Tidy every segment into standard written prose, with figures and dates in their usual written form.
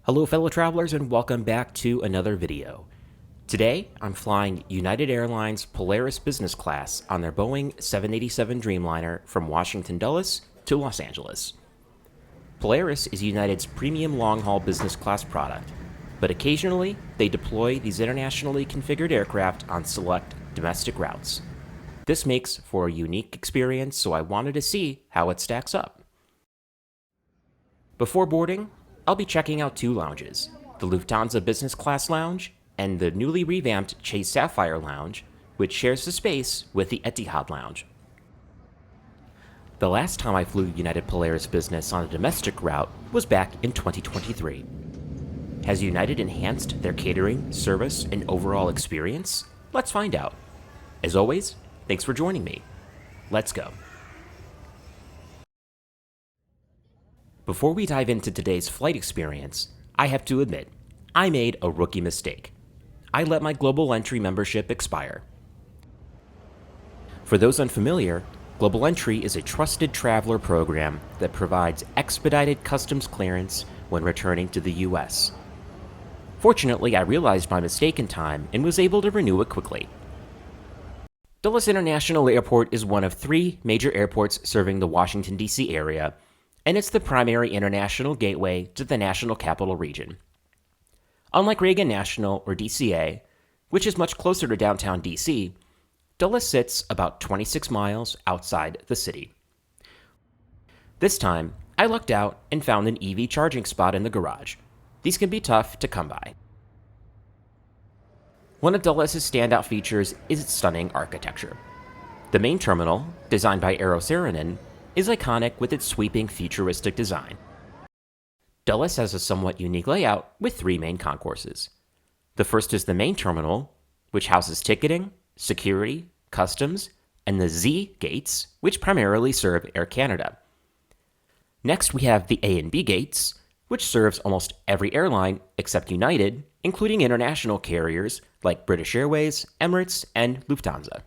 Hello fellow travelers and welcome back to another video. Today, I'm flying United Airlines Polaris Business Class on their Boeing 787 Dreamliner from Washington Dulles to Los Angeles. Polaris is United's premium long-haul business class product, but occasionally they deploy these internationally configured aircraft on select domestic routes. This makes for a unique experience, so I wanted to see how it stacks up. Before boarding, I'll be checking out two lounges, the Lufthansa Business Class Lounge and the newly revamped Chase Sapphire Lounge, which shares the space with the Etihad Lounge. The last time I flew United Polaris Business on a domestic route was back in 2023. Has United enhanced their catering, service, and overall experience? Let's find out. As always, thanks for joining me. Let's go. Before we dive into today's flight experience, I have to admit, I made a rookie mistake. I let my Global Entry membership expire. For those unfamiliar, Global Entry is a trusted traveler program that provides expedited customs clearance when returning to the US. Fortunately, I realized my mistake in time and was able to renew it quickly. Dulles International Airport is one of three major airports serving the Washington, D.C. area, and it's the primary international gateway to the National Capital Region. Unlike Reagan National or DCA, which is much closer to downtown DC, Dulles sits about 26 miles outside the city. This time, I lucked out and found an EV charging spot in the garage. These can be tough to come by. One of Dulles' standout features is its stunning architecture. The main terminal, designed by Eero Saarinen, is iconic with its sweeping futuristic design. Dulles has a somewhat unique layout with three main concourses. The first is the main terminal, which houses ticketing, security, customs, and the Z gates, which primarily serve Air Canada. Next, we have the A and B gates, which serves almost every airline except United, including international carriers like British Airways, Emirates, and Lufthansa.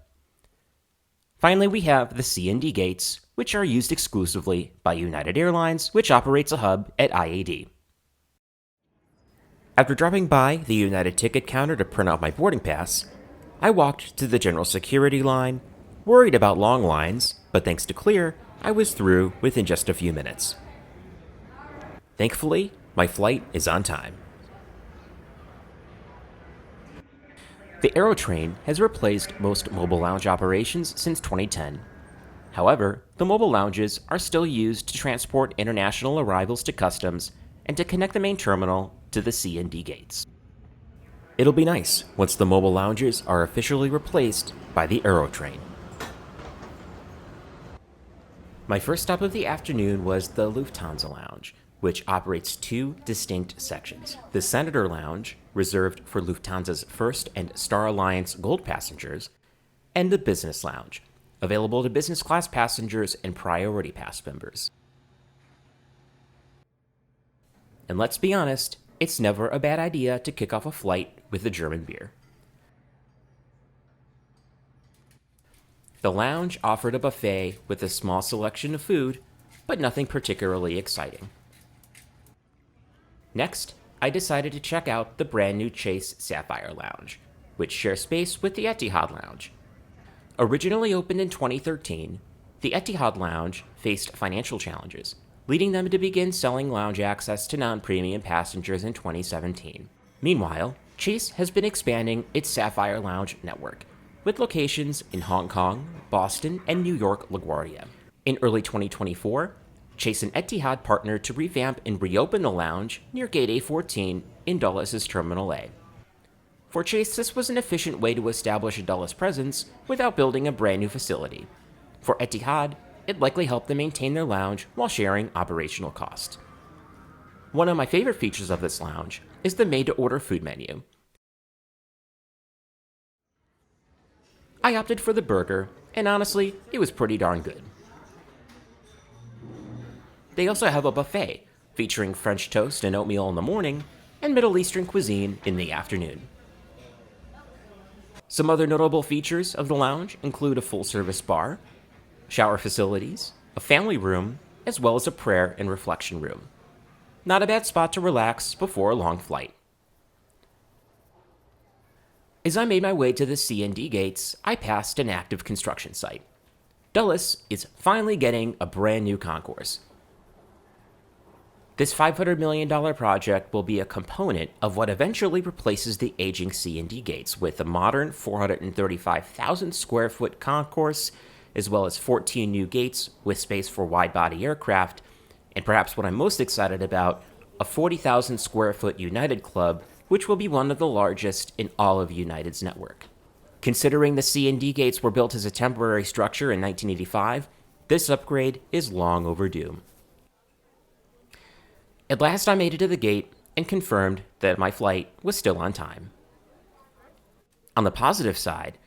Finally, we have the C and D gates, which are used exclusively by United Airlines, which operates a hub at IAD. After dropping by the United ticket counter to print out my boarding pass, I walked to the general security line, worried about long lines, but thanks to Clear, I was through within just a few minutes. Thankfully, my flight is on time. The AeroTrain has replaced most mobile lounge operations since 2010. However, the mobile lounges are still used to transport international arrivals to customs and to connect the main terminal to the C and D gates. It'll be nice once the mobile lounges are officially replaced by the AeroTrain. My first stop of the afternoon was the Lufthansa Lounge, which operates two distinct sections. The Senator Lounge, reserved for Lufthansa's First and Star Alliance Gold passengers, and the Business Lounge, available to business class passengers and Priority Pass members. And let's be honest, it's never a bad idea to kick off a flight with a German beer. The lounge offered a buffet with a small selection of food, but nothing particularly exciting. Next, I decided to check out the brand new Chase Sapphire Lounge, which shares space with the Etihad Lounge. Originally opened in 2013, the Etihad Lounge faced financial challenges, leading them to begin selling lounge access to non-premium passengers in 2017. Meanwhile, Chase has been expanding its Sapphire Lounge network, with locations in Hong Kong, Boston, and New York LaGuardia. In early 2024, Chase and Etihad partnered to revamp and reopen the lounge near Gate A14 in Dulles' Terminal A. For Chase, this was an efficient way to establish a Dulles presence without building a brand new facility. For Etihad, it likely helped them maintain their lounge while sharing operational costs. One of my favorite features of this lounge is the made-to-order food menu. I opted for the burger, and honestly, it was pretty darn good. They also have a buffet, featuring French toast and oatmeal in the morning, and Middle Eastern cuisine in the afternoon. Some other notable features of the lounge include a full-service bar, shower facilities, a family room, as well as a prayer and reflection room. Not a bad spot to relax before a long flight. As I made my way to the C&D gates, I passed an active construction site. Dulles is finally getting a brand new concourse. This $500 million project will be a component of what eventually replaces the aging C&D gates with a modern 435,000 square foot concourse, as well as 14 new gates with space for wide-body aircraft, and perhaps what I'm most excited about, a 40,000 square foot United Club, which will be one of the largest in all of United's network. Considering the C&D gates were built as a temporary structure in 1985, this upgrade is long overdue. At last I made it to the gate and confirmed that my flight was still on time. On the positive side,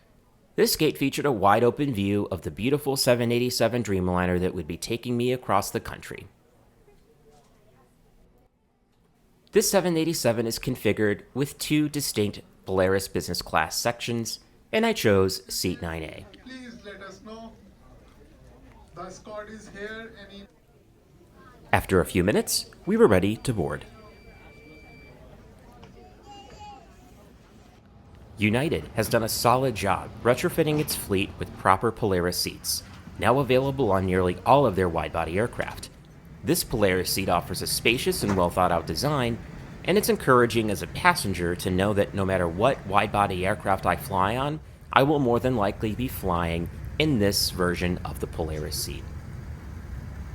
this gate featured a wide-open view of the beautiful 787 Dreamliner that would be taking me across the country. This 787 is configured with two distinct Polaris Business Class sections, and I chose Seat 9A. Please let us know. The escort is here. After a few minutes, we were ready to board. United has done a solid job retrofitting its fleet with proper Polaris seats, now available on nearly all of their wide-body aircraft. This Polaris seat offers a spacious and well-thought-out design, and it's encouraging as a passenger to know that no matter what wide-body aircraft I fly on, I will more than likely be flying in this version of the Polaris seat.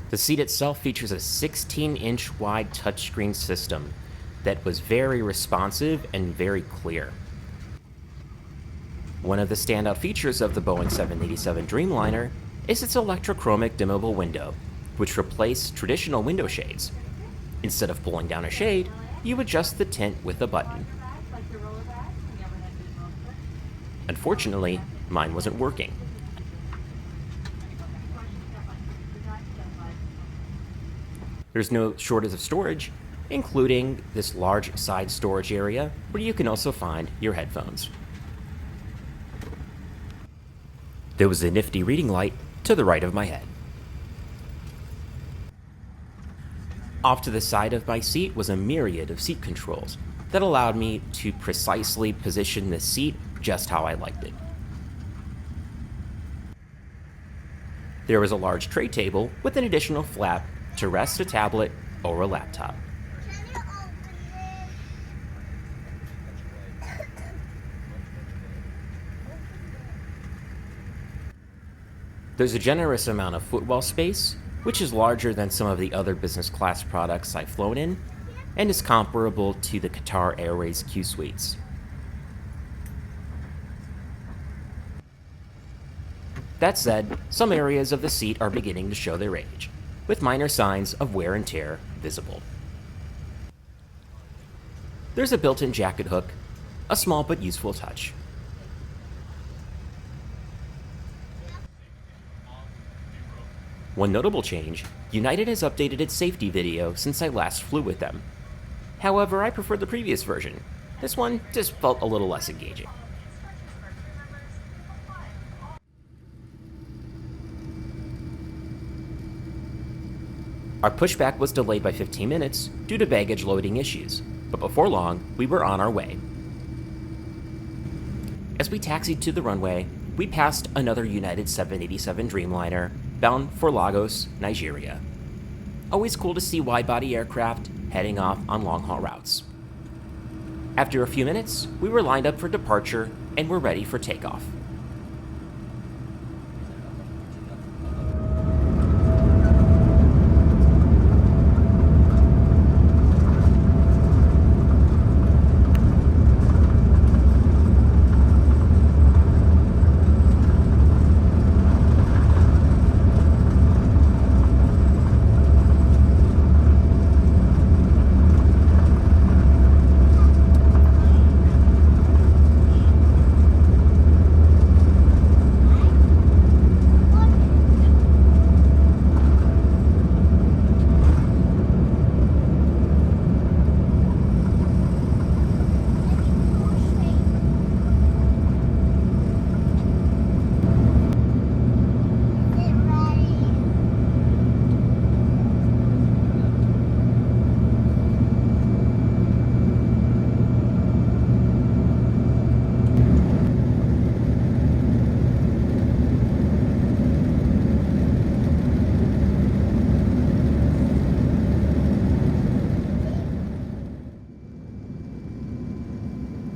The seat itself features a 16-inch wide touchscreen system that was very responsive and very clear. One of the standout features of the Boeing 787 Dreamliner is its electrochromic dimmable window, which replaced traditional window shades. Instead of pulling down a shade, you adjust the tint with a button. Unfortunately, mine wasn't working. There's no shortage of storage, including this large side storage area where you can also find your headphones. There was a nifty reading light to the right of my head. Off to the side of my seat was a myriad of seat controls that allowed me to precisely position the seat just how I liked it. There was a large tray table with an additional flap to rest a tablet or a laptop. There's a generous amount of footwell space, which is larger than some of the other business class products I've flown in, and is comparable to the Qatar Airways Q Suites. That said, some areas of the seat are beginning to show their age, with minor signs of wear and tear visible. There's a built-in jacket hook, a small but useful touch. One notable change, United has updated its safety video since I last flew with them. However, I prefer the previous version. This one just felt a little less engaging. Our pushback was delayed by 15 minutes due to baggage loading issues, but before long, we were on our way. As we taxied to the runway, we passed another United 787 Dreamliner bound for Lagos, Nigeria. Always cool to see wide-body aircraft heading off on long-haul routes. After a few minutes, we were lined up for departure and were ready for takeoff.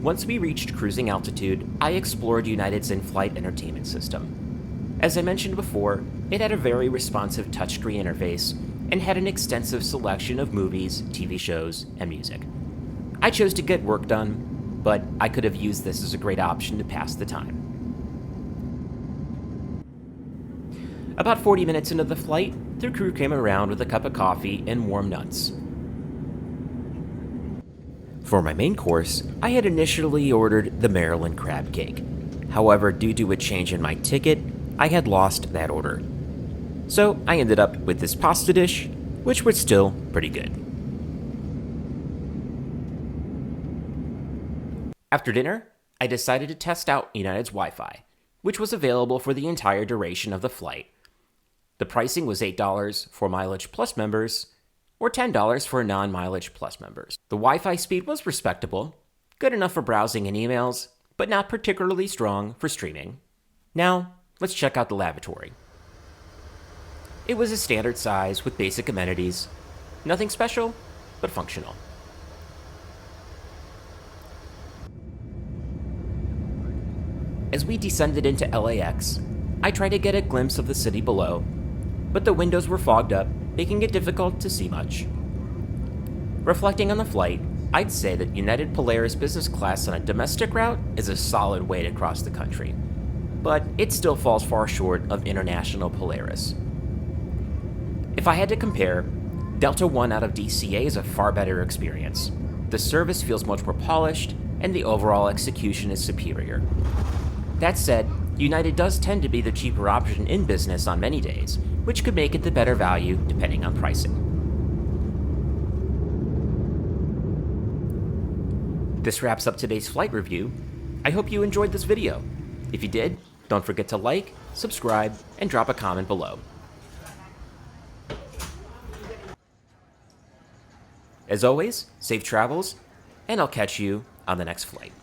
Once we reached cruising altitude, I explored United's in-flight entertainment system. As I mentioned before, it had a very responsive touchscreen interface and had an extensive selection of movies, TV shows, and music. I chose to get work done, but I could have used this as a great option to pass the time. About 40 minutes into the flight, the crew came around with a cup of coffee and warm nuts. For my main course, I had initially ordered the Maryland crab cake. However, due to a change in my ticket, I had lost that order. So I ended up with this pasta dish, which was still pretty good. After dinner, I decided to test out United's Wi-Fi, which was available for the entire duration of the flight. The pricing was $8 for Mileage Plus members, or $10 for non-Mileage Plus members. The Wi-Fi speed was respectable, good enough for browsing and emails, but not particularly strong for streaming. Now, let's check out the lavatory. It was a standard size with basic amenities. Nothing special, but functional. As we descended into LAX, I tried to get a glimpse of the city below, but the windows were fogged up, making it difficult to see much. Reflecting on the flight, I'd say that United Polaris Business Class on a domestic route is a solid way to cross the country, but it still falls far short of international Polaris. If I had to compare, Delta One out of DCA is a far better experience. The service feels much more polished, and the overall execution is superior. That said, United does tend to be the cheaper option in business on many days, which could make it the better value depending on pricing. This wraps up today's flight review. I hope you enjoyed this video. If you did, don't forget to like, subscribe, and drop a comment below. As always, safe travels, and I'll catch you on the next flight.